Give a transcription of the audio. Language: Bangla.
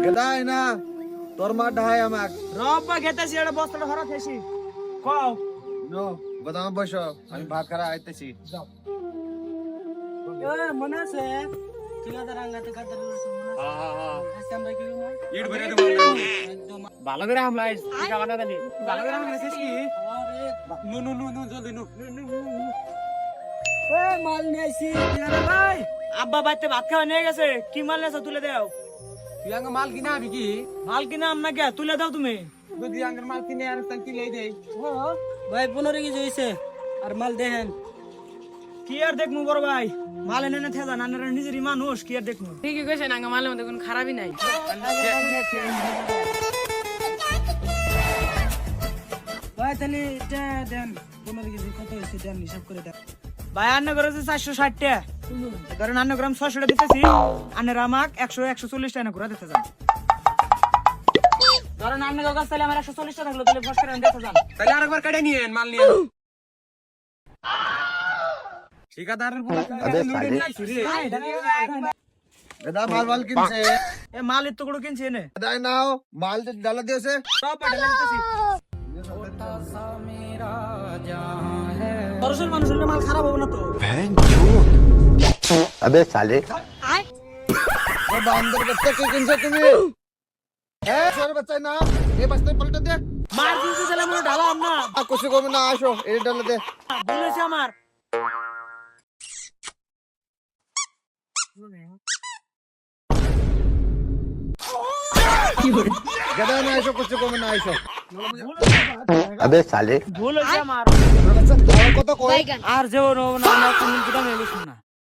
গেদাই না তোর মা ডাহাই আমাক রব্বা গেতেছি এটা বস্তাটা ভরা খেয়েছি কও নো গোদামে বসো আমি ভাত খারা আইতেছি মনে আছে ঠিকাদার আঙ্গাতে কাদার আজকে আমরা কি ইট ভরে দেবো একদম ভালো করে হামলা আইস ঠিকা বানা দালি ভালো করে আমরা খেয়েছি নু নু নু নু জলদি নু এ মাল নিয়ে আইছি ঠিকাদার ভাই আব্বা বাইতে ভাত খাওয়া নিয়ে গেছে কি মাল নেছো তুলে দাও তুই আঙ্গ মাল কিনা আবি কি মাল কিনা আমনা কে তুলে দাও তুমি যদি আঙ্গের মাল কিনে আর তাই কি লই দেই ভাই 15 কেজি হইছে আর মাল দেখেন কি আর দেখমু বড় ভাই মাল এনে না থেজা নানার নিজেরই মানুষ কি আর দেখমু ঠিকই কইছেন আঙ্গা মালের মধ্যে কোনো খারাপই নাই ভাই তাহলে এটা দেন 15 কেজি কত হইছে দেন হিসাব করে দেন ভাই আন্না করে 460 টাকা কারণ আন্না গ্রাম 600 টাকা দিতেছি আন্নার আমাক 100 140 টাকা করে দিতে যান কারণ আন্না কাছে তাহলে আমার 140 টাকা থাকলো তাহলে ফস করে দিতে যান তাহলে আরেকবার কাটে নিয়েন মাল নিয়ে ঠিকাদারের পুরো লুড়ে নিয়েছি রে গেদা মাল মাল কিনছে এ মাল এত বড় কিনছে এনে গেদাই নাও মাল যে ডালা দিয়েছে সব পাঠালে দিতেছি দর্শন মানুষের মাল খারাপ হবে না তো अबे साले ও বান্দর বাচ্চা কি কিনছে তুমি এ ছোট বাচ্চা না এই বাস্তে পলটে দে মার দিতে ছেলে মনে ঢালাম না কুছি কমে না আসো এই ডালা দে বলেছে আমার গেদাই না আসো কুছি কমে না আসো अबे साले ভুল হয়েছে আমার ছোট বাচ্চা আর কত কই আর যেও না না কোন কথা নেই শুন না